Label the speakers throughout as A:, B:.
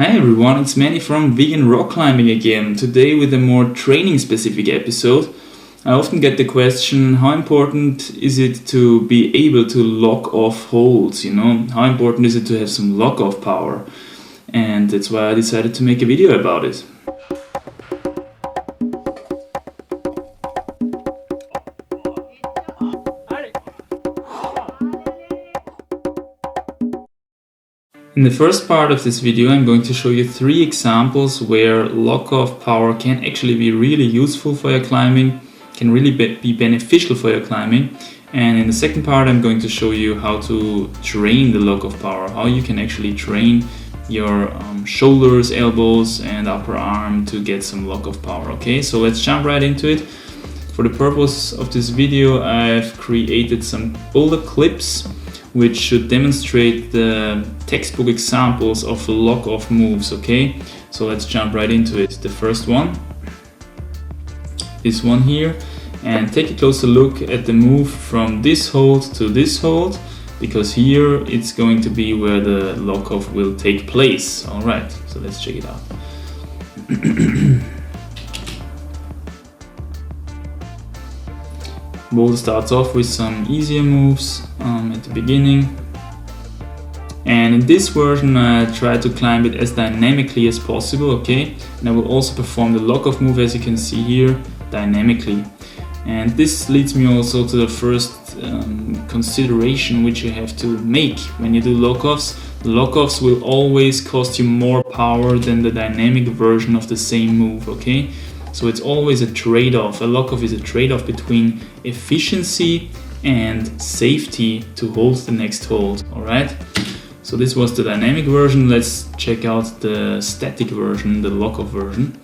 A: Hi everyone, it's Manny from Vegan Rock Climbing again. Today with a more training specific episode. I often get the question, how important is it to be able to lock off holds, How important is it to have some lock off power? And that's why I decided to make a video about it. In the first part of this video, I'm going to show you 3 examples where lock-off power can actually be really useful for your climbing, can really be beneficial for your climbing. And in the second part, I'm going to show you how to train the lock-off power, how you can actually train your shoulders, elbows and upper arm to get some lock-off power. Okay, so let's jump right into it. For the purpose of this video, I've created some boulder clips which should demonstrate the textbook examples of lock-off moves, okay? So let's jump right into it. The first one, this one here, and take a closer look at the move from this hold to this hold, because here it's going to be where the lock-off will take place. All right, so let's check it out. Boulder starts off with some easier moves at the beginning, and in this version I try to climb it as dynamically as possible, okay? And I will also perform the lock-off move, as you can see here, dynamically. And this leads me also to the first consideration which you have to make when you do lock-offs. Lock-offs will always cost you more power than the dynamic version of the same move, okay? So it's always a trade-off. A lock-off is a trade-off between efficiency and safety to hold the next hold, alright? So this was the dynamic version. Let's check out the static version, the lock-off version.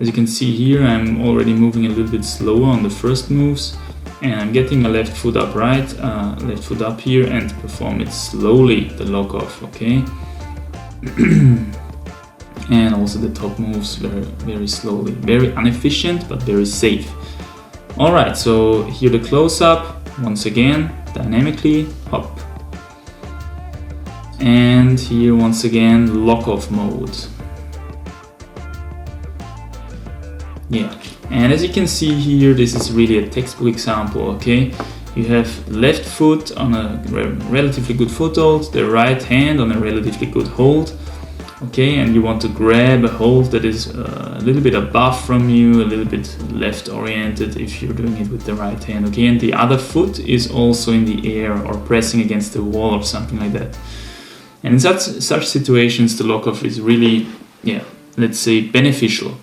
A: As you can see here, I'm already moving a little bit slower on the first moves, and I'm getting my left foot up left foot up here, and perform it slowly, the lock-off, okay? And also the top moves very slowly, very inefficient but very safe. Alright, so here the close-up, once again, dynamically, hop. And here once again, lock-off mode. Yeah, and as you can see here, this is really a textbook example, okay? You have left foot on a relatively good foothold, the right hand on a relatively good hold. Okay, and you want to grab a hold that is a little bit above from you, a little bit left oriented if you're doing it with the right hand, okay? And the other foot is also in the air or pressing against the wall or something like that. And in such situations, the lock-off is really, let's say beneficial,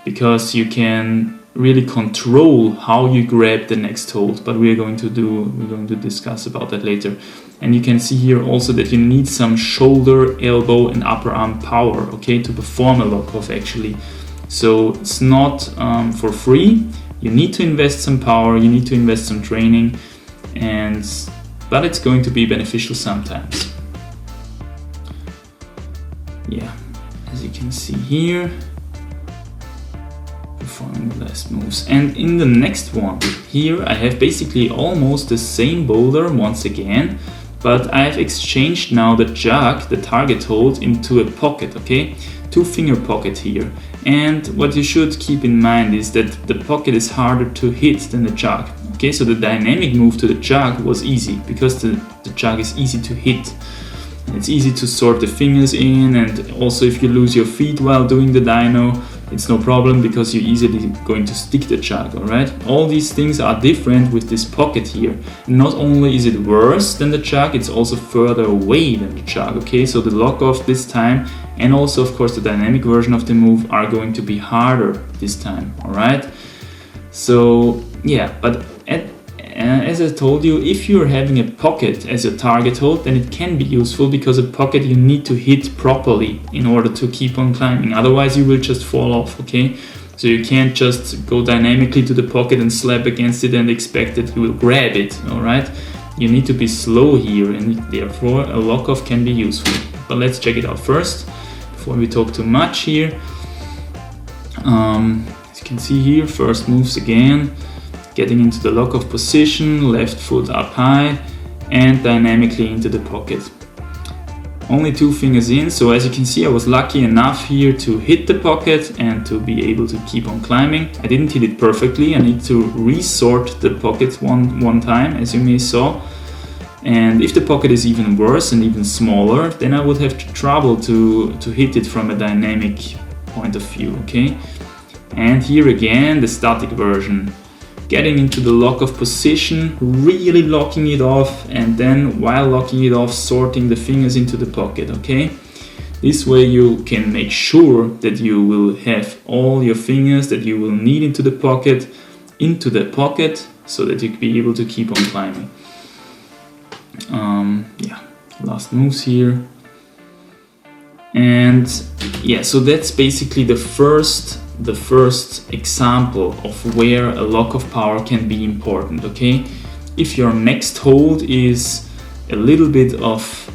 A: because you can really control how you grab the next hold, but we're going to discuss about that later. And you can see here also that you need some shoulder, elbow and upper arm power, okay, to perform a lock-off actually. So it's not for free. You need to invest some power, you need to invest some training, but it's going to be beneficial sometimes. Yeah, as you can see here, performing the last moves. And in the next one here I have basically almost the same boulder once again, but I've exchanged now the jug, the target hold, into a pocket, okay? 2-finger pocket here. And what you should keep in mind is that the pocket is harder to hit than the jug, okay? So the dynamic move to the jug was easy because the jug is easy to hit. It's easy to sort the fingers in, and also if you lose your feet while doing the dyno, it's no problem because you're easily going to stick the jug, alright? All these things are different with this pocket here. Not only is it worse than the jug, it's also further away than the jug, okay? So the lock-off this time, and also of course the dynamic version of the move, are going to be harder this time, alright? So yeah, but as I told you, if you're having a pocket as a target hold, then it can be useful, because a pocket you need to hit properly in order to keep on climbing. Otherwise you will just fall off, okay? So you can't just go dynamically to the pocket and slap against it and expect that you will grab it, alright? You need to be slow here, and therefore a lock-off can be useful. But let's check it out first, before we talk too much here. As you can see here, first moves again. Getting into the lock-off position, left foot up high, and dynamically into the pocket. only 2 fingers in. So as you can see, I was lucky enough here to hit the pocket and to be able to keep on climbing. I didn't hit it perfectly. I need to resort the pocket one time, as you may saw. And if the pocket is even worse and even smaller, then I would have trouble to hit it from a dynamic point of view, okay? And here again, the static version. Getting into the lock-off position, really locking it off, and then while locking it off, sorting the fingers into the pocket, okay? This way you can make sure that you will have all your fingers that you will need into the pocket, so that you'll be able to keep on climbing. Yeah, last moves here. And yeah, so that's basically the first example of where a lock of power can be important, okay? If your next hold is a little bit of,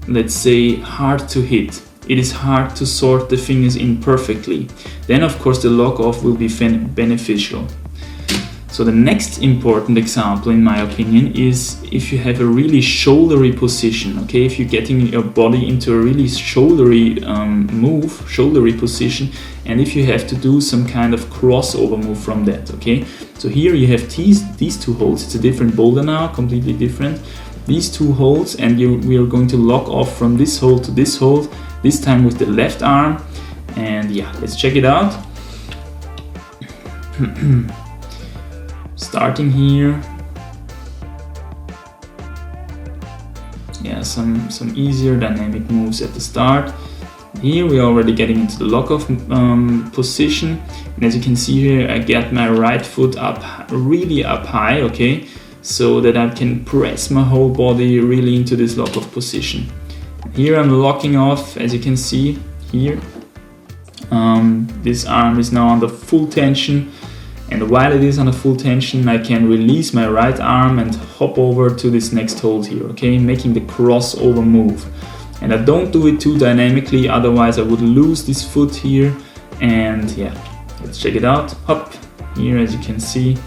A: let's say, hard to hit, it is hard to sort the fingers in perfectly, then of course the lock off will be beneficial. So the next important example, in my opinion, is if you have a really shouldery position, okay? If you're getting your body into a really shouldery shouldery position, and if you have to do some kind of crossover move from that, okay? So here you have these 2 holds. It's a different boulder now, completely different. These 2 holds, and we are going to lock off from this hold to this hold, this time with the left arm. And yeah, let's check it out. Starting here, yeah, some easier dynamic moves at the start. Here we're already getting into the lock-off position, and as you can see here, I get my right foot really up high, okay, so that I can press my whole body really into this lock-off position. Here I'm locking off, as you can see here. This arm is now under full tension. And while it is under full tension, I can release my right arm and hop over to this next hold here, okay? Making the crossover move. And I don't do it too dynamically, otherwise I would lose this foot here. And yeah, let's check it out. Hop, here as you can see,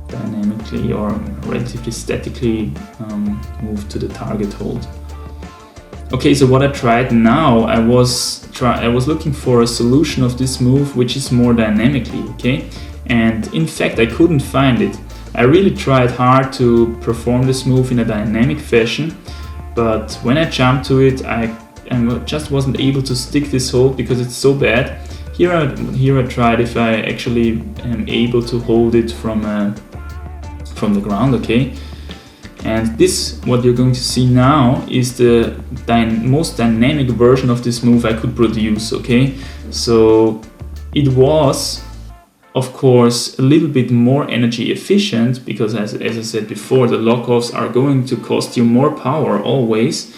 A: dynamically or relatively statically move to the target hold. Okay, so what I tried now, I was looking for a solution of this move which is more dynamically, okay? And in fact I couldn't find it. I really tried hard to perform this move in a dynamic fashion, but when I jumped to it I just wasn't able to stick this hold because it's so bad. Here I tried if I actually am able to hold it from the ground, okay? And this, what you're going to see now, is the most dynamic version of this move I could produce, okay? So it was, of course, a little bit more energy efficient because as I said before, the lock-offs are going to cost you more power always,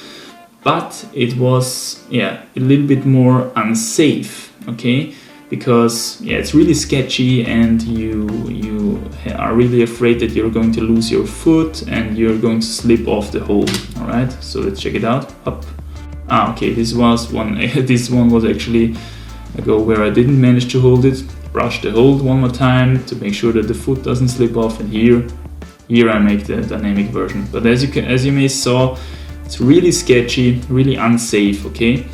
A: but it was, yeah, a little bit more unsafe, okay? Because yeah, it's really sketchy and you are really afraid that you're going to lose your foot and you're going to slip off the hold. All right, so let's check it out. Up. Okay, this was one. This one was actually a go where I didn't manage to hold it. Brush the hold one more time to make sure that the foot doesn't slip off, and here I make the dynamic version. But as you may saw, it's really sketchy, really unsafe. Okay.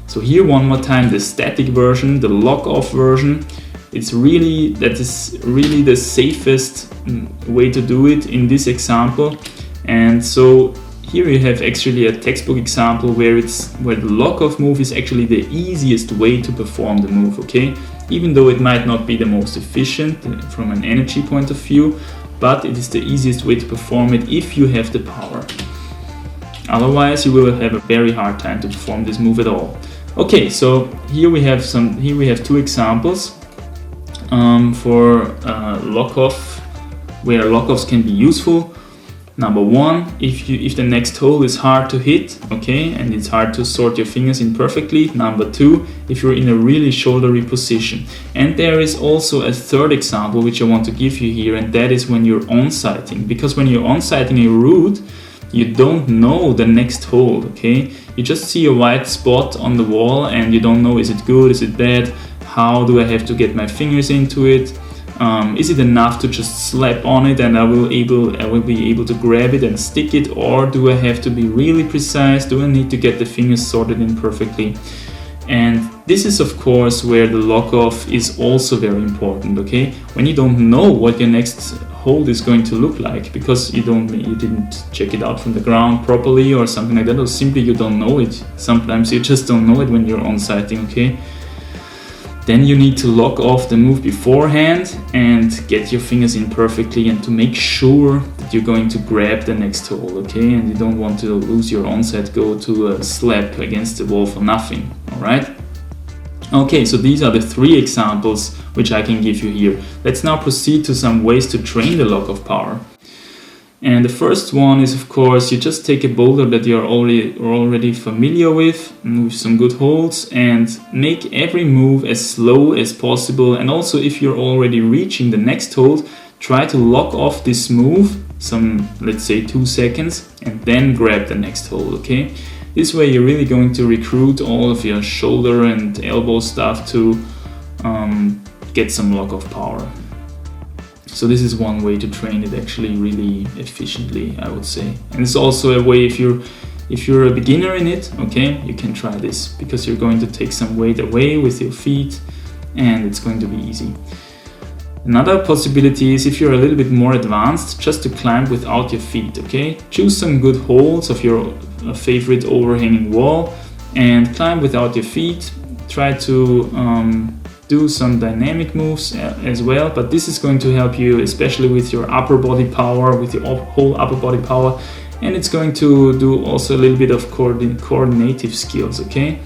A: So here one more time, the static version, the lock-off version, that is really the safest way to do it in this example. And so here you have actually a textbook example where the lock-off move is actually the easiest way to perform the move, okay? Even though it might not be the most efficient from an energy point of view, but it is the easiest way to perform it if you have the power. Otherwise, you will have a very hard time to perform this move at all. Okay, so here we have two examples for lock-off, where lock-offs can be useful. Number one, if the next hole is hard to hit, okay, and it's hard to sort your fingers in perfectly. Number two, if you're in a really shouldery position. And there is also a third example which I want to give you here, and that is when you're on-sighting. Because when you're on-sighting a route, you don't know the next hold, okay? You just see a white spot on the wall and you don't know, is it good, is it bad? How do I have to get my fingers into it? Is it enough to just slap on it and I will be able to grab it and stick it, or do I have to be really precise? Do I need to get the fingers sorted in perfectly? And this is of course where the lock off is also very important, okay? When you don't know what your next hold is going to look like because you didn't check it out from the ground properly or something like that, or simply you don't know it. Sometimes you just don't know it when you're on sighting, okay? Then you need to lock off the move beforehand and get your fingers in perfectly, and to make sure that you're going to grab the next hole, okay? And you don't want to lose your onset go to a slap against the wall for nothing, alright? Okay, so these are the 3 examples which I can give you here. Let's now proceed to some ways to train the lock off power. And the first one is, of course, you just take a boulder that you're already familiar with some good holds, and make every move as slow as possible. And also, if you're already reaching the next hold, try to lock off this move, some, let's say 2 seconds, and then grab the next hold, okay? This way you're really going to recruit all of your shoulder and elbow stuff to get some lock off power. So this is one way to train it actually really efficiently, I would say. And it's also a way, if you're a beginner in it, okay, you can try this, because you're going to take some weight away with your feet and it's going to be easy. Another possibility is, if you're a little bit more advanced, just to climb without your feet, okay? Choose some good holds of your favorite overhanging wall and climb without your feet. Try to do some dynamic moves as well, but this is going to help you especially with your upper body power, with your whole upper body power, and it's going to do also a little bit of coordinative skills, okay?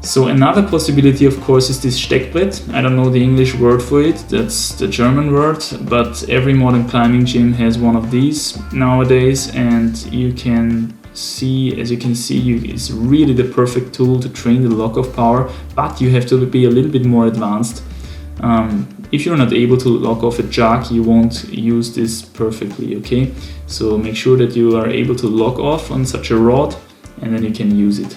A: So another possibility, of course, is this Steckbrett. I don't know the English word for it, that's the German word, but every modern climbing gym has one of these nowadays, and you can see, as you can see, it's really the perfect tool to train the lock off power, but you have to be a little bit more advanced. If you're not able to lock off a jug, you won't use this perfectly, okay? So make sure that you are able to lock off on such a rod, and then you can use it.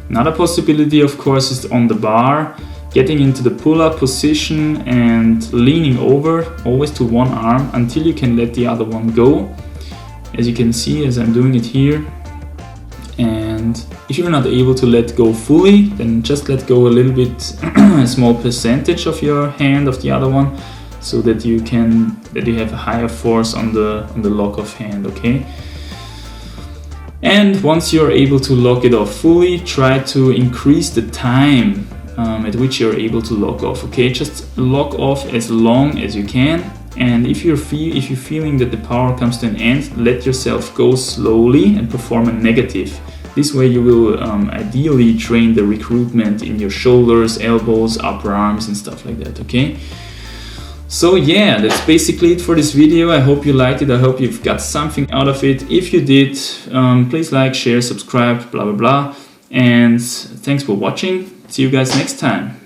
A: Another possibility, of course, is on the bar, getting into the pull-up position and leaning over, always to one arm, until you can let the other one go. As you can see, as I'm doing it here. And if you're not able to let go fully, then just let go a little bit, a small percentage of your hand of the other one, so that you have a higher force on the lock off hand, okay? And once you're able to lock it off fully, try to increase the time at which you're able to lock off, okay? Just lock off as long as you can. And if you're feeling that the power comes to an end, let yourself go slowly and perform a negative. This way you will ideally train the recruitment in your shoulders, elbows, upper arms and stuff like that, okay? So yeah, that's basically it for this video. I hope you liked it. I hope you've got something out of it. If you did, please like, share, subscribe, blah, blah, blah. And thanks for watching. See you guys next time.